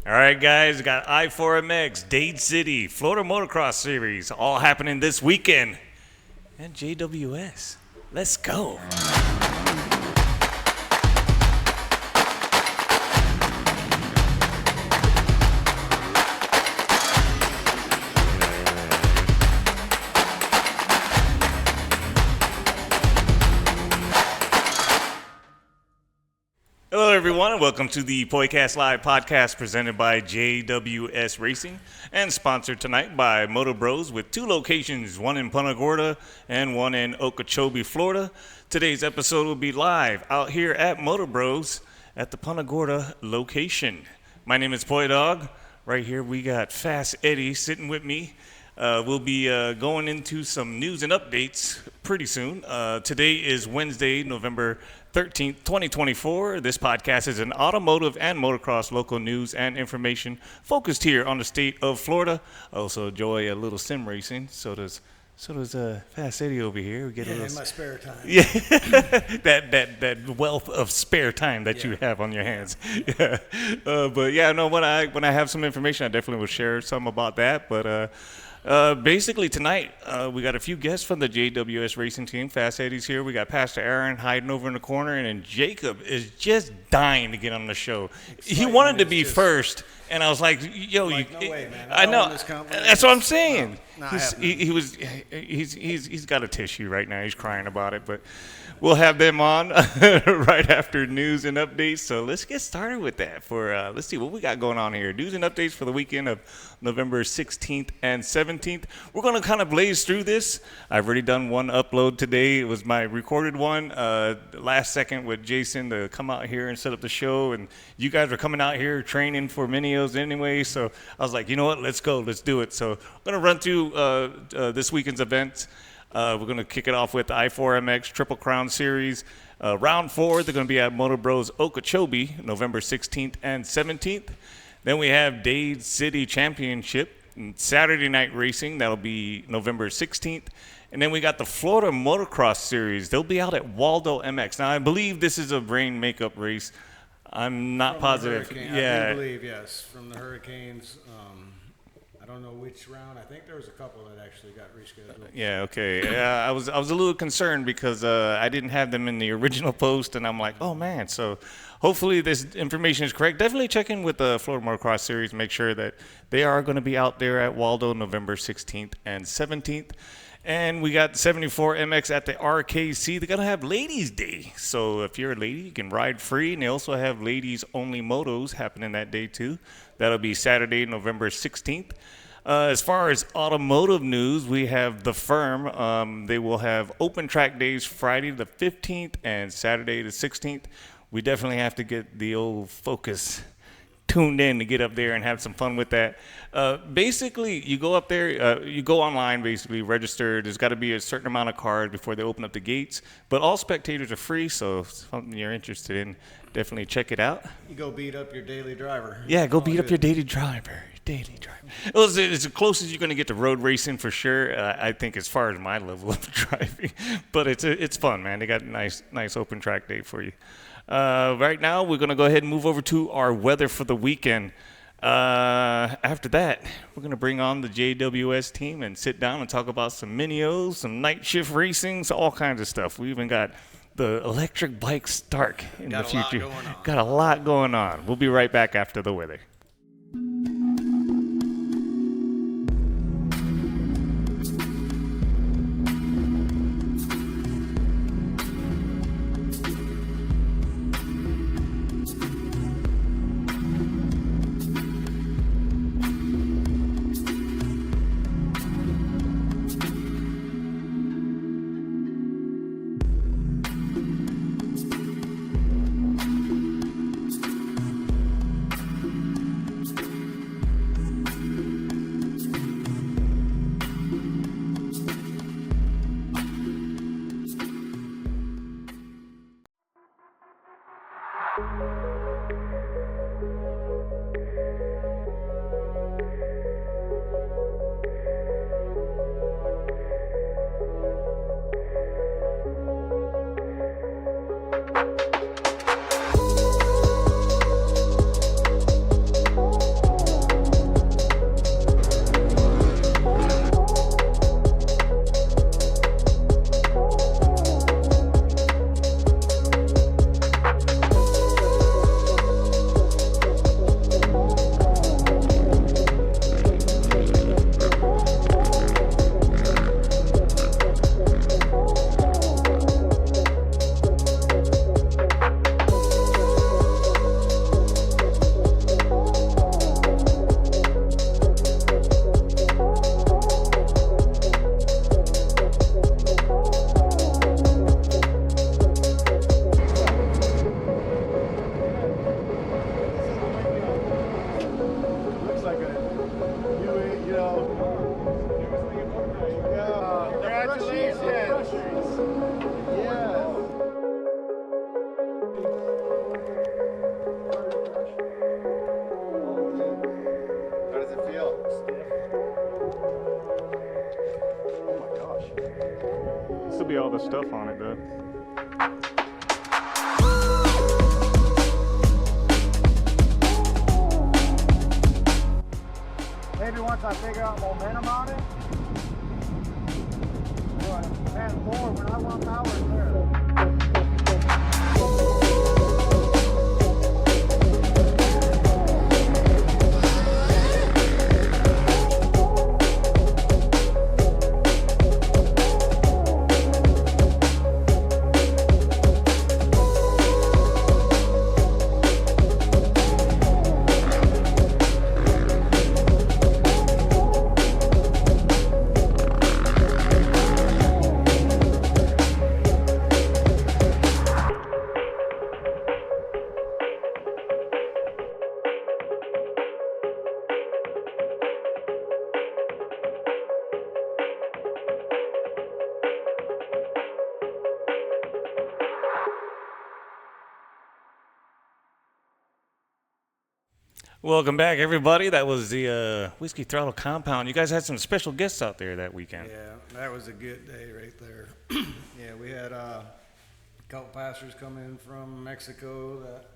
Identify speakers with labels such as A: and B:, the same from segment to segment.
A: All right, guys, we got I4MX, Dade City, Florida Motocross Series, all happening this weekend. And JWS. Let's go. Hello, everyone, and welcome to the Poicast Live podcast presented by JWS Racing and sponsored tonight by MotoBros with two locations, one in Punta Gorda and one in Okeechobee, Florida. Today's episode will be live out here at MotoBros at the Punta Gorda location. My name is Poi Dog. Right here we got Fast Eddie sitting with me. We'll be going into some news and updates pretty soon. Today is Wednesday, November 13th, 2024. This podcast is an automotive and motocross local news and information focused here on the state of Florida. I also enjoy a little sim racing. So does Fast Eddie over here. We get
B: in my spare time.
A: Yeah, that wealth of spare time that you have on your hands. Yeah. But yeah, no. When I have some information, I definitely will share some about that. But basically tonight, we got a few guests from the JWS Racing team. Fast Eddie's here. We got Pastor Aaron hiding over in the corner, and then Jacob is just dying to get on the show. He wanted to be first, and I was like, "Yo,
B: no way, man.
A: I know. That's what I'm saying."
B: No,
A: He's got a tissue right now. He's crying about it, but we'll have them on right after news and updates. So let's get started with that. Let's see what we got going on here. News and updates for the weekend of November 16th and 17th. We're going to kind of blaze through this. I've already done one upload today. It was my recorded one, last second with Jason to come out here and set up the show. And you guys are coming out here training for Minios anyway. So I was like, you know what? Let's go. Let's do it. So I'm going to run through this weekend's events. We're going to kick it off with the I4MX Triple Crown Series. Round 4, they're going to be at MotoBros Okeechobee, November 16th and 17th. Then we have Dade City Championship, Saturday night racing. That'll be November 16th. And then we got the Florida Motocross Series. They'll be out at Waldo MX. Now, I believe this is a rain makeup race. I'm not positive.
B: Yeah, I do believe, yes, from the Hurricanes. I don't know which round. I think there was a couple that actually got rescheduled.
A: Yeah, okay. Yeah, I was a little concerned because I didn't have them in the original post, and I'm like, oh man. So hopefully this information is correct. Definitely check in with the Florida Motocross Series. Make sure that they are going to be out there at Waldo November 16th and 17th. And we got 74 MX at the RKC. They're going to have Ladies' Day. So if you're a lady, you can ride free. And they also have ladies-only motos happening that day, too. That'll be Saturday, November 16th. As far as automotive news, we have The Firm. They will have open track days Friday the 15th and Saturday the 16th. We definitely have to get the old Focus tuned in to get up there and have some fun with that. Basically, you go up there, you go online, basically register. There's got to be a certain amount of cars before they open up the gates. But all spectators are free, so if something you're interested in, definitely check it out.
B: You go beat up your daily driver.
A: Yeah, go beat up your daily driver. Well, it's the closest you're going to get to road racing for sure. I think as far as my level of driving, but it's fun, man. They got a nice open track day for you. Right now, we're going to go ahead and move over to our weather for the weekend. After that, we're going to bring on the JWS team and sit down and talk about some Minios, some night shift racings, all kinds of stuff. We even got the electric bike Stark in the future. Got a lot going on. We'll be right back after the weather. still be all the stuff on it though.
C: Maybe once I figure out momentum on it, man, forward when I want power, it's there.
A: Welcome back, everybody. That was the Whiskey Throttle Compound. You guys had some special guests out there that weekend.
B: Yeah, that was a good day right there. Yeah, we had a couple pastors come in from Mexico that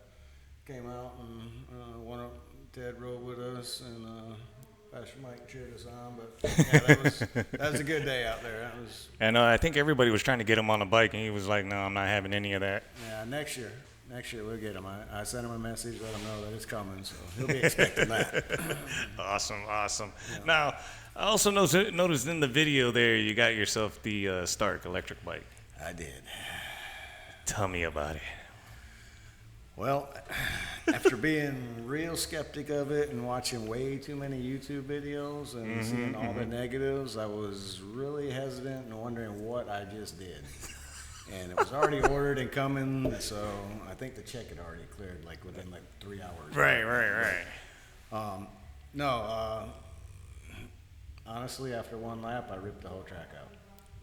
B: came out, and one of Ted rode with us, and Pastor Mike cheered us on. But yeah, that was a good day out there. That was.
A: And I think everybody was trying to get him on a bike, and he was like, "No, I'm not having any of that."
B: Yeah, next year we'll get him. I sent him a message, let him know that it's coming, so he'll be expecting that.
A: Awesome.
B: Yeah.
A: Now, I also noticed in the video there you got yourself the Stark electric bike.
B: I did.
A: Tell me about it.
B: Well, after being real skeptic of it and watching way too many YouTube videos and seeing all the negatives, I was really hesitant and wondering what I just did. And it was already ordered and coming, so I think the check had already cleared within 3 hours.
A: Right.
B: No, honestly, after one lap, I ripped the whole track out.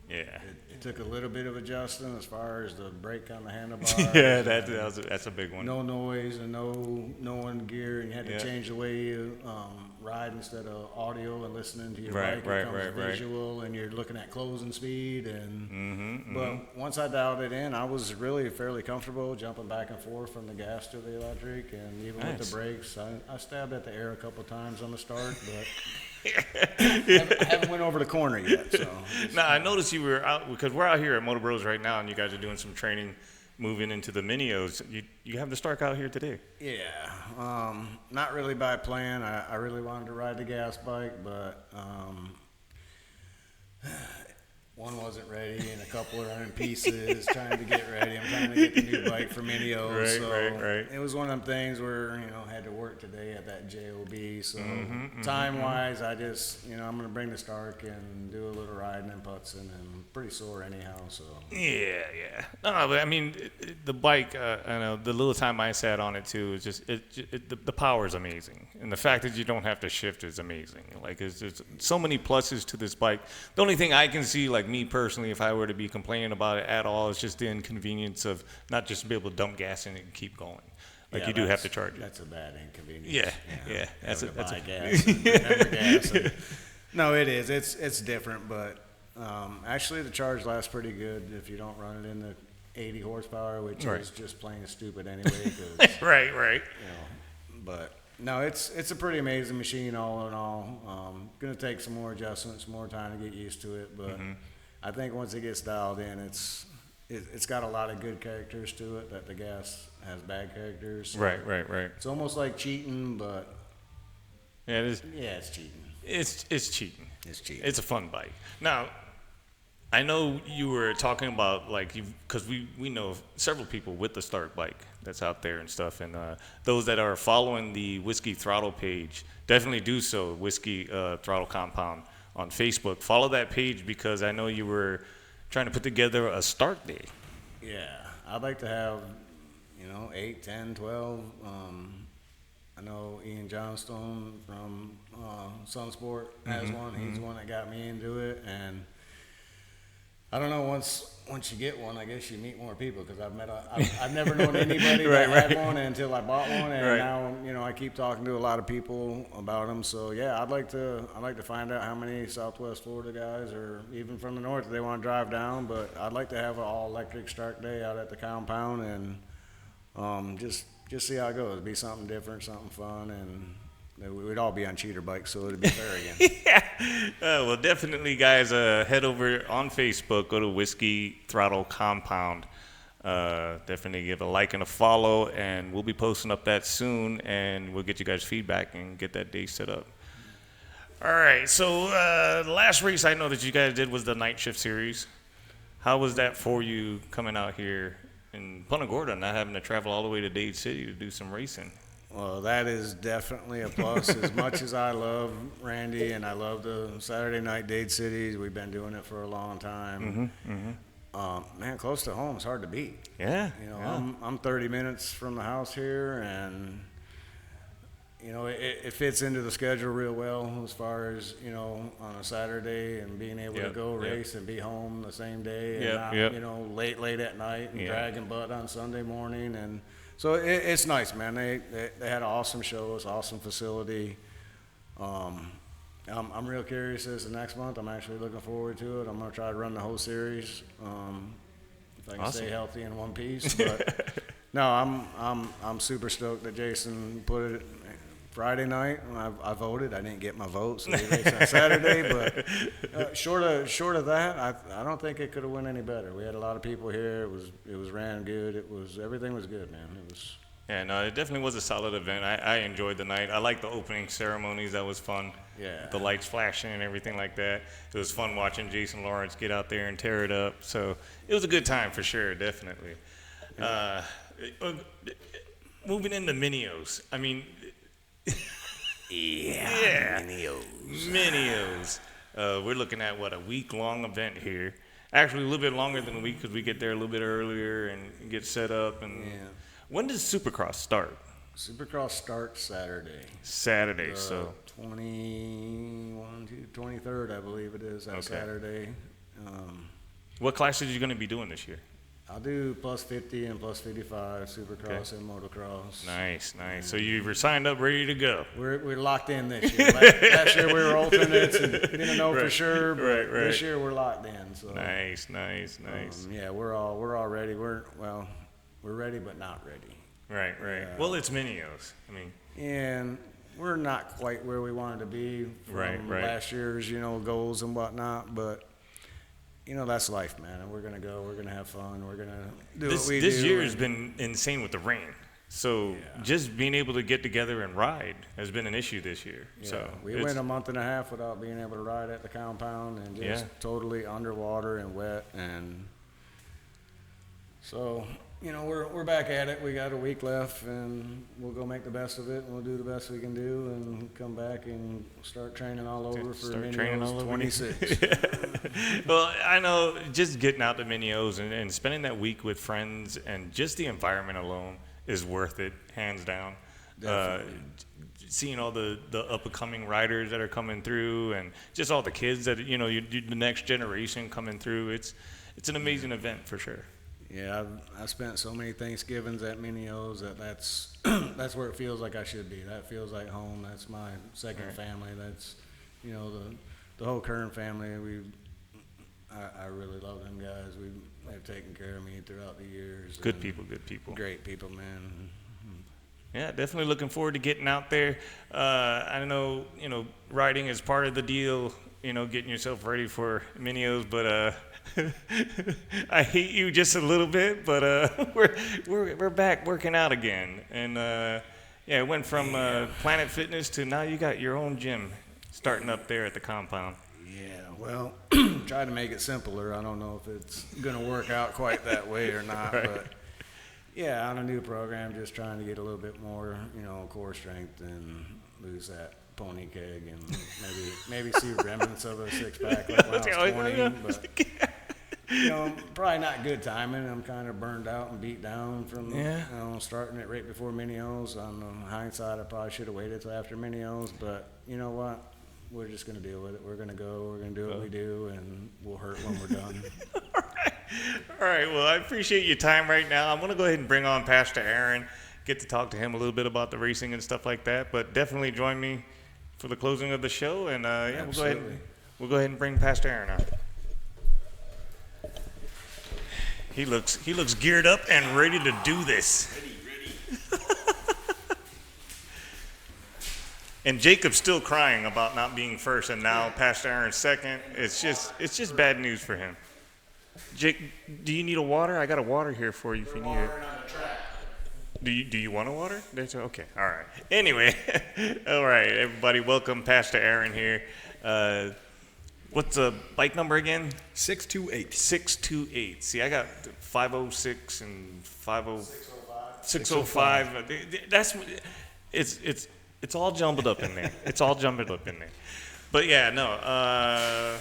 A: Yeah.
B: It took a little bit of adjusting as far as the brake on the handlebars.
A: Yeah, that's a big one.
B: No noise and no one gear, and you had to change the way you ride instead of audio and listening to your bike. It comes visual, and you're looking at closing speed. And but once I dialed it in, I was really fairly comfortable jumping back and forth from the gas to the electric, and even with the brakes, I stabbed at the air a couple of times on the start, but. I haven't went over the corner yet. So.
A: Now, I noticed you were out, because we're out here at MotoBros right now, and you guys are doing some training moving into the Minios. You have the Stark out here today?
B: Yeah, not really by plan. I really wanted to ride the gas bike, but one wasn't ready, and a couple are in pieces trying to get ready. I'm trying to get the new bike for Minios.
A: Right.
B: It was one of them things where, I had to work today at that JOB. So time-wise, I just, I'm going to bring the Stark and do a little riding and putzing, and I'm pretty sore anyhow. So
A: Yeah. No, but I mean, the bike, I know the little time I sat on it too, is just, the power is amazing. And the fact that you don't have to shift is amazing. There's so many pluses to this bike. The only thing I can see, me personally, if I were to be complaining about it at all, is just the inconvenience of not just be able to dump gas in it and keep going. You do have to charge it.
B: That's a bad inconvenience.
A: Yeah. That's
B: buy gas and remember gas. No, it is. It's different, but actually the charge lasts pretty good if you don't run it in the 80 horsepower, which is just plain stupid anyway.
A: Right.
B: But no, it's a pretty amazing machine all in all. Going to take some more adjustments, more time to get used to it, but I think once it gets dialed in, it's got a lot of good characters to it that the gas has bad characters. So
A: Right.
B: It's almost like cheating, but
A: Yeah, it is.
B: yeah, it's cheating.
A: It's cheating.
B: It's cheating.
A: It's a fun bike. Now, I know you were talking about because we know several people with the Stark bike that's out there and stuff, and those that are following the Whiskey Throttle page, definitely do so. Whiskey Throttle Compound on Facebook. Follow that page because I know you were trying to put together a Stark Day.
B: Yeah, I'd like to have 8, 10, 12. I know Ian Johnstone from Sunsport has one. He's the one that got me into it, and I don't know, once once you get one, I guess you meet more people, because I've never known anybody that had one until I bought one, and now, you know, I keep talking to a lot of people about them. So yeah, I'd like to find out how many Southwest Florida guys, or even from the north, if they want to drive down. But I'd like to have an all electric start day out at the compound, and just see how it goes. It'd be something different, something fun, and we'd all be on cheater bikes, so it'd be fair again.
A: Yeah. Well, definitely, guys, head over on Facebook, go to Whiskey Throttle Compound. Definitely give a like and a follow, and we'll be posting up that soon, and we'll get you guys feedback and get that day set up. All right, so the last race I know that you guys did was the Night Shift Series. How was that for you coming out here in Punta Gorda, not having to travel all the way to Dade City to do some racing?
B: Well, that is definitely a plus. As much as I love Randy and I love the Saturday night Dade Cities, we've been doing it for a long time. Man, close to home is hard to beat.
A: Yeah.
B: You know, I'm 30 minutes from the house here, and you know, it fits into the schedule real well as far as, you know, on a Saturday and being able to go race and be home the same day, and not, you know, late at night and dragging butt on Sunday morning. And so it's nice, man. They had an awesome show. It's an awesome facility. I'm real curious as to next month. I'm actually looking forward to it. I'm going to try to run the whole series if I can stay healthy in one piece. But no, I'm super stoked that Jason put it Friday night. I voted. I didn't get my vote, so they raced on Saturday. But short of that, I don't think it could have went any better. We had a lot of people here. It was ran good. Everything was good, man. It was.
A: Yeah, no, it definitely was a solid event. I enjoyed the night. I liked the opening ceremonies. That was fun.
B: Yeah.
A: The lights flashing and everything like that. It was fun watching Jason Lawrence get out there and tear it up. So it was a good time for sure, definitely. Moving into Minios. I mean, Minios. We're looking at, a week-long event here. Actually, a little bit longer than a week because we get there a little bit earlier and get set up. And when does Supercross start?
B: Supercross starts Saturday.
A: So
B: 23rd, I believe it is, that Saturday.
A: What classes are you going to be doing this year?
B: I'll do plus 50 and plus 55 Supercross and motocross.
A: Nice. So you were signed up, ready to go.
B: We're locked in this year. Last year we were alternates and didn't know for sure, but this year we're locked in. So
A: nice.
B: Yeah, we're all ready. We're ready, but not ready.
A: Right. Well, it's Minios. I mean,
B: and we're not quite where we wanted to be from last year's, goals and whatnot, but that's life, man. And we're gonna go. We're gonna have fun. We're gonna do what we do.
A: This year has been insane with the rain. So just being able to get together and ride has been an issue this year.
B: Yeah.
A: So
B: we went a month and a half without being able to ride at the compound and just totally underwater and wet. And so, we're back at it. We got a week left, and we'll go make the best of it. And we'll do the best we can do, and come back and start training all over for Minios 26.
A: Well, I know just getting out to Minios and spending that week with friends and just the environment alone is worth it, hands down. Seeing all the up-and-coming riders that are coming through, and just all the kids that the next generation coming through. It's an amazing event for sure.
B: Yeah, I've spent so many Thanksgivings at Minios that's where it feels like I should be. That feels like home. That's my second family. That's the whole Kern family. I really love them guys. They've taken care of me throughout the years.
A: Good people.
B: Great people, man.
A: Yeah, definitely looking forward to getting out there. I know, riding is part of the deal, getting yourself ready for Minios, but I hate you just a little bit, but we're back working out again. And it went from Planet Fitness to now you got your own gym starting up there at the compound.
B: Yeah, well, try to make it simpler. I don't know if it's going to work out quite that way or not, but yeah, on a new program, just trying to get a little bit more, core strength and lose that pony keg and maybe see remnants of a six-pack like when I was 20. But, probably not good timing. I'm kind of burned out and beat down from starting it right before Minios. On the hindsight, I probably should have waited till after Minios, but you know what? We're just going to deal with it. We're going to go. We're going to do what we do, and we'll hurt when we're done.
A: All right. All right, well, I appreciate your time right now. I'm going to go ahead and bring on Pastor Aaron, get to talk to him a little bit about the racing and stuff like that, but definitely join me for the closing of the show, and yeah, we'll go ahead and bring Pastor Aaron out. He looks geared up and ready to do this. Ready. And Jacob's still crying about not being first, and now Pastor Aaron's second. It's just bad news for him. Jake, do you need a water? I got a water here for you if you need it. Do you want a water? That's okay. All right. Anyway, all right, everybody, welcome Pastor Aaron here. What's the bike number again?
D: 628.
A: 628. See, I got 506 and 605. That's it's all jumbled up in there. It's all jumbled up in there. But yeah, no.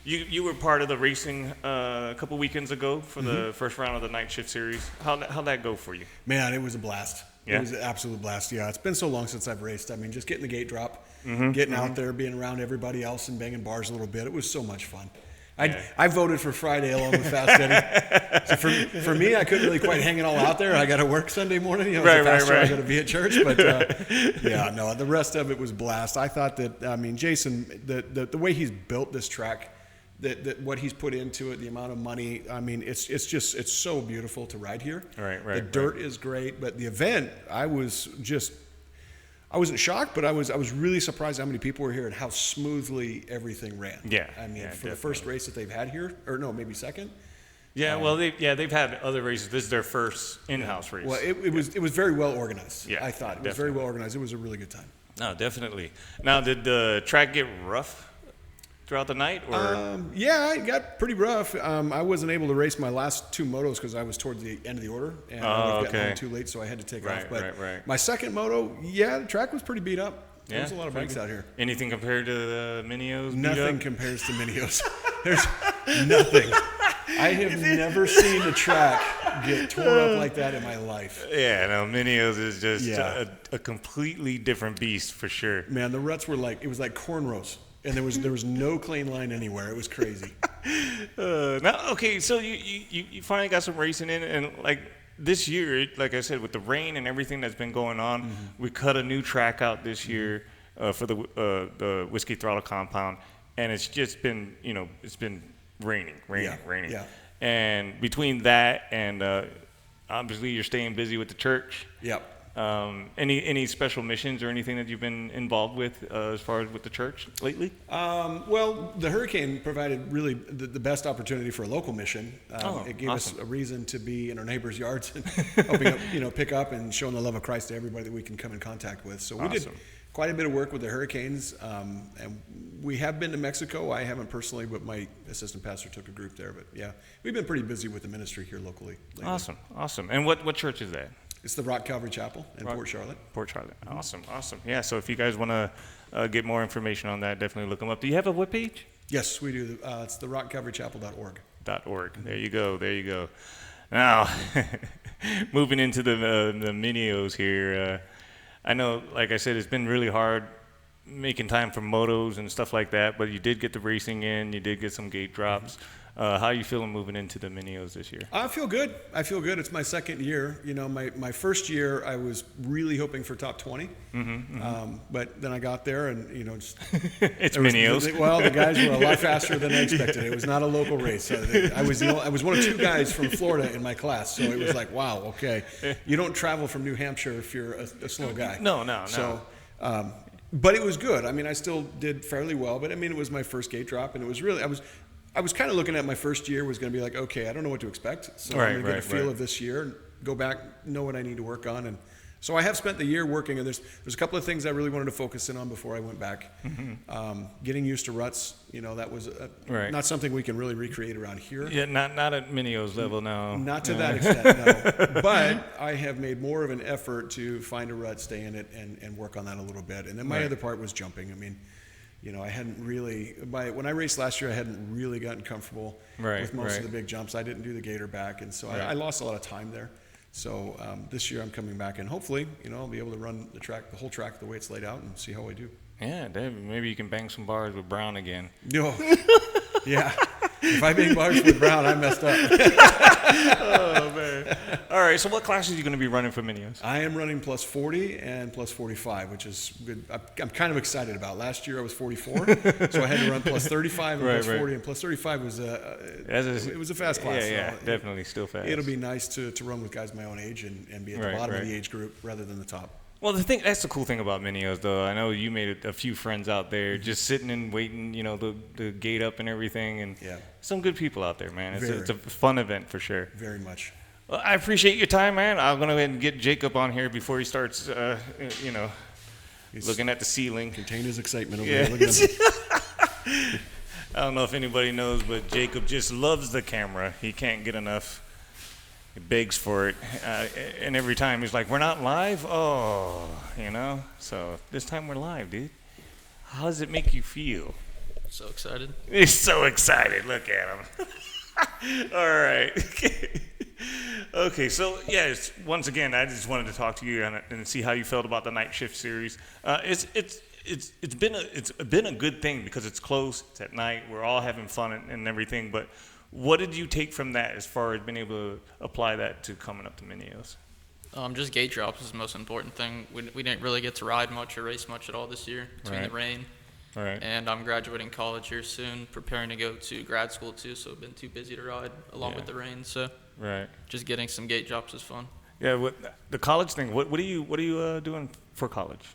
A: You were part of the racing a couple weekends ago for the first round of the night shift series. How'd that go for you?
D: Man, it was a blast.
A: Yeah?
D: It was an absolute blast. Yeah, it's been so long since I've raced. I mean, just getting the gate drop, getting out there, being around everybody else and banging bars a little bit. It was so much fun. I voted for Friday along with Fast Eddie. So for me, I couldn't really quite hang it all out there. I got to work Sunday morning. As a pastor, I got to be at church. But yeah, no, the rest of it was blast. I thought that, I mean, Jason, the way he's built this track, that what he's put into it, the amount of money, I mean, it's so beautiful to ride here.
A: Right.
D: The dirt is great, but the event, I wasn't shocked, but I was really surprised how many people were here and how smoothly everything ran.
A: Yeah.
D: I mean, for
A: definitely.
D: the first race that they've had here, or no, maybe second.
A: Yeah, well, they've had other races. This is their first in-house race.
D: Well, it was very well organized.
A: Yeah,
D: I thought it was
A: definitely.
D: very well organized. It was a really good time.
A: No, definitely. Now, did the track get rough throughout the night, or?
D: Yeah, it got pretty rough. I wasn't able to race my last two motos because I was towards the end of the order, and I would have gotten home too late, so I had to take off. But my second moto, yeah, the track was pretty beat up.
A: Yeah,
D: There's a lot of bikes out here.
A: Anything compared to the Minios?
D: Nothing compares to Minios. There's nothing. I have never seen a track get torn up like that in my life.
A: Yeah, no, Minios is just a completely different beast for sure.
D: Man, the ruts were it was like cornrows. And there was no clean line anywhere. It was crazy.
A: Now, okay, so you finally got some racing in, and like this year, like I said, with the rain and everything that's been going on, we cut a new track out this year for the Whiskey Throttle compound, and it's just been, it's been raining.
D: Yeah.
A: And between that and obviously you're staying busy with the church.
D: Yep.
A: Any special missions or anything that you've been involved with as far as with the church lately?
D: Well, the hurricane provided really the best opportunity for a local mission. It gave us a reason to be in our neighbors' yards and helping pick up and showing the love of Christ to everybody that we can come in contact with. So we did quite a bit of work with the hurricanes, and we have been to Mexico. I haven't personally, but my assistant pastor took a group there. But yeah, we've been pretty busy with the ministry here locally lately.
A: Awesome. And what church is that?
D: It's the Rock Calvary Chapel in Port Charlotte.
A: Port Charlotte. Awesome. Yeah, so if you guys want to get more information on that, definitely look them up. Do you have a webpage?
D: Yes, we do. It's the rockcalvarychapel.org.
A: There you go. Now, moving into the Minios here, I know, like I said, it's been really hard making time for motos and stuff like that, but you did get the racing in, you did get some gate drops. How are you feeling moving into the Minios this year?
D: I feel good. It's my second year. My first year, I was really hoping for top 20. But then I got there and, just...
A: It's Minios.
D: The guys were a lot faster than I expected. It was not a local race. I was one of two guys from Florida in my class. So it was like, wow, okay. You don't travel from New Hampshire if you're a slow guy.
A: No.
D: So, but it was good. I mean, I still did fairly well. But, it was my first gate drop. And it was really... I was kind of looking at my first year was going to be like, okay, I don't know what to expect. So I'm going to get a feel of this year and go back, know what I need to work on. And so I have spent the year working, and there's a couple of things I really wanted to focus in on before I went back. Getting used to ruts, that was not something we can really recreate around here.
A: Yeah, not at Minios level, no.
D: Not to that extent, no. But I have made more of an effort to find a rut, stay in it, and work on that a little bit. And then my other part was jumping. I hadn't really, when I raced last year, I hadn't really gotten comfortable with most of the big jumps. I didn't do the gator back, and so I lost a lot of time there. So this year I'm coming back, and hopefully, I'll be able to run the whole track the way it's laid out and see how I do.
A: Yeah, maybe you can bang some bars with Brown again.
D: No. Yeah. If I bang bars with Brown, I messed up.
A: Oh, man. All right, so what classes are you going to be running for Minios?
D: I am running plus 40 and plus 45, which is good. I'm kind of excited about. Last year I was 44, so I had to run plus 35 and plus 40, and plus 35 was it was a fast class.
A: Yeah,
D: so
A: definitely still fast.
D: It'll be nice to run with guys my own age and be at the bottom of the age group rather than the top.
A: Well, that's the cool thing about Minios, though. I know you made a few friends out there just sitting and waiting, the gate up and everything, and some good people out there, man. It's a fun event for sure.
D: Very much.
A: Well, I appreciate your time, man. I'm going to go ahead and get Jacob on here before he starts, looking at the ceiling.
D: Contain his excitement over there. Look at him.
A: I don't know if anybody knows, but Jacob just loves the camera. He can't get enough. He begs for it. And every time he's like, we're not live? Oh, So this time we're live, dude. How does it make you feel?
E: So excited.
A: He's so excited. Look at him. All right. Okay, so once again, I just wanted to talk to you and see how you felt about the night shift series. It's been a good thing because it's close. It's at night. We're all having fun and everything. But what did you take from that as far as being able to apply that to coming up to Minios?
E: Just gate drops is the most important thing. We didn't really get to ride much or race much at all this year between the rain.
A: Right.
E: And I'm graduating college here soon, preparing to go to grad school too, so I've been too busy to ride along with the rain. So just getting some gate drops is fun.
A: Yeah, with the college thing, what are you doing for college?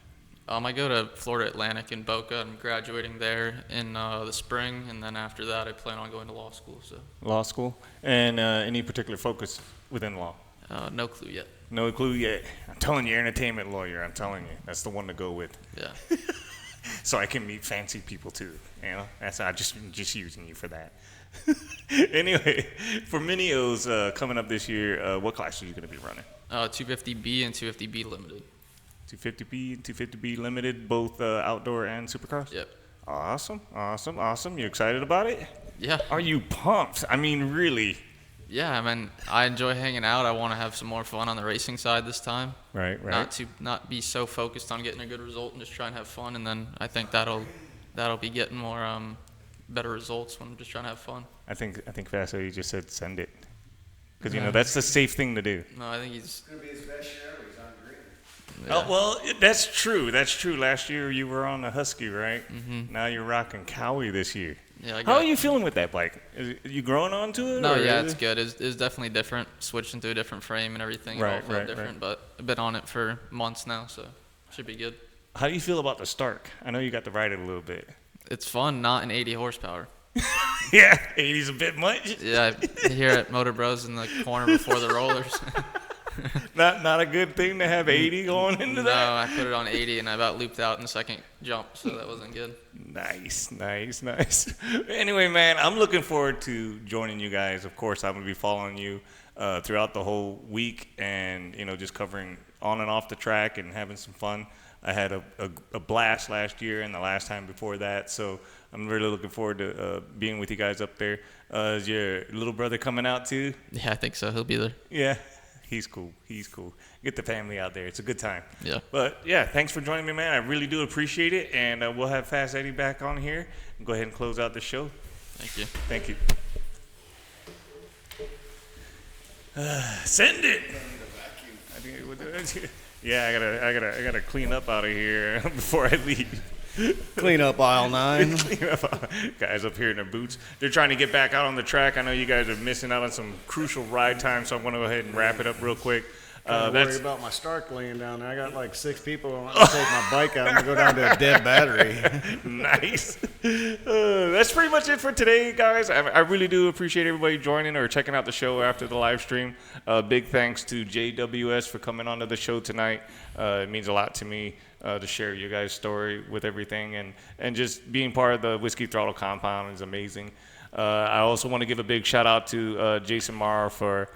E: I go to Florida Atlantic in Boca. I'm graduating there in the spring, and then after that I plan on going to law school. So
A: law school? And any particular focus within law?
E: No clue yet.
A: No clue yet. I'm telling you, entertainment lawyer, I'm telling you. That's the one to go with.
E: Yeah.
A: So I can meet fancy people too, I'm just using you for that. Anyway, for Minios coming up this year, what class are you going to be running?
E: 250B and 250B limited.
A: 250B and 250B limited, both outdoor and supercross?
E: Yep.
A: Awesome. You excited about it?
E: Yeah.
A: Are you pumped? I mean, really?
E: Yeah, I enjoy hanging out. I want to have some more fun on the racing side this time.
A: Right.
E: Not be so focused on getting a good result and just try and have fun. And then I think that'll be getting more better results when I'm just trying to have fun.
A: I think Vaso, you just said send it, because that's the safe thing to do.
E: No, I think he's
B: It's going to be his best year. He's on green.
E: Yeah.
A: Oh, well, that's true. Last year you were on the Husky, right?
E: Mm-hmm.
A: Now you're rocking Cowie this year.
E: Yeah,
A: How are you feeling with that bike? Are you growing onto it?
E: No,
A: or
E: yeah, it's good. It's definitely different. Switching to a different frame and everything. It all felt different, but I've been on it for months now, so should be good.
A: How do you feel about the Stark? I know you got to ride it a little bit.
E: It's fun, not an 80 horsepower.
A: Yeah, 80's a bit much.
E: Yeah, here at MotoBros in the corner before the rollers.
A: Not a good thing to have 80 going into
E: No,
A: that.
E: I put it on 80 and I about looped out in the second jump, so that wasn't good.
A: Nice. Anyway, man, I'm looking forward to joining you guys. Of course, I'm going to be following you throughout the whole week and, just covering on and off the track and having some fun. I had a blast last year and the last time before that, so I'm really looking forward to being with you guys up there. Is your little brother coming out too?
E: Yeah, I think so. He'll be there.
A: Yeah. He's cool. Get the family out there. It's a good time.
E: Yeah.
A: But, yeah, thanks for joining me, man. I really do appreciate it. And we'll have Fast Eddie back on here. Go ahead and close out the show.
E: Thank you.
A: Send it. Yeah, I gotta clean up out of here before I leave.
B: Clean up aisle 9.
A: Guys up here in their boots. They're trying to get back out on the track. I know you guys are missing out on some crucial ride time, so I'm going to go ahead and wrap it up real quick.
B: Worry about my Stark laying down there. I got like 6 people wanting to take my bike out and go down to a dead battery.
A: Nice. That's pretty much it for today, guys. I really do appreciate everybody joining or checking out the show after the live stream. Big thanks to JWS for coming onto the show tonight. It means a lot to me to share your guys' story with everything, and just being part of the Whiskey Throttle compound is amazing. I also want to give a big shout out to Jason Marr for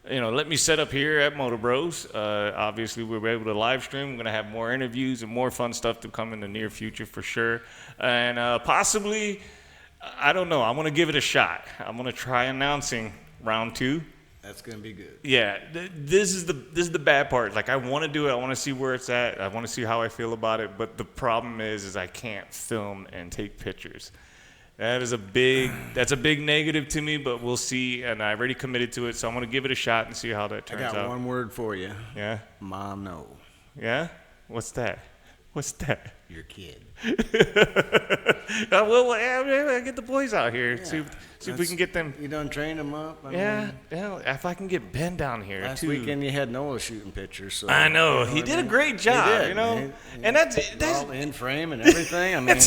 A: let me set up here at MotoBros. Obviously, we were able to live stream. We're going to have more interviews and more fun stuff to come in the near future for sure. And possibly, I don't know, I'm going to give it a shot. I'm going to try announcing round 2.
B: That's going to be good.
A: Yeah, this is the bad part. Like, I want to do it. I want to see where it's at. I want to see how I feel about it. But the problem is I can't film and take pictures. that's a big negative to me, but we'll see. And I already committed to it, so I'm going to give it a shot and see how that turns out.
B: I got one word for you.
A: Yeah?
B: Mono.
A: Yeah? What's that?
B: Your kid.
A: Well, get the boys out here.
B: Yeah.
A: See if we can get them.
B: You done trained them up? I
A: Yeah,
B: mean,
A: if I can get Ben down here
B: last
A: too.
B: weekend you had Noah shooting pictures. So,
A: I know,
B: you
A: he
B: what
A: did
B: I
A: a
B: mean?
A: great job,
B: He did,
A: you know,
B: man.
A: and that's
B: all in frame and everything. I mean,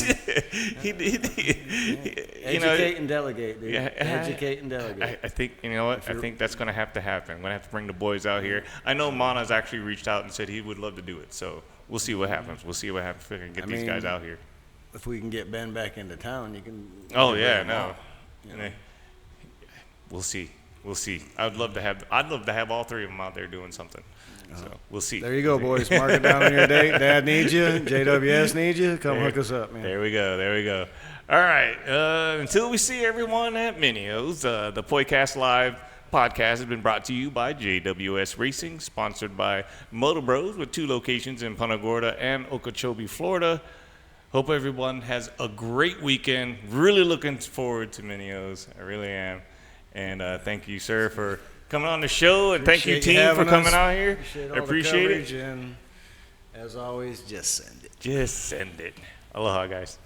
A: he you know,
B: educate and delegate, dude.
A: Yeah,
B: Educate and delegate.
A: I think, you know what, I think that's going to have to happen. I'm going to have to bring the boys out here. I know Mana's actually reached out and said he would love to do it, so we'll see what happens. We'll see what happens if we can get these guys out here.
B: If we can get Ben back into town, you can.
A: Oh
B: you can
A: yeah,
B: bring him
A: no.
B: out, you know.
A: We'll see. I'd love to have all three of them out there doing something. So we'll see.
B: There you go, boys. Mark it down on your date. Dad needs you. JWS needs you. Come hook us up, man.
A: There we go. All right. Until we see everyone at Minio's, the Poycast Live podcast has been brought to you by JWS Racing, sponsored by MotoBros with 2 locations in Punta Gorda and Okeechobee, Florida. Hope everyone has a great weekend. Really looking forward to Minio's. I really am. And thank you, sir, for coming on the show. And thank you, team, for coming out here. Appreciate it.
B: And as always, just send it.
A: Just send it. Aloha, guys.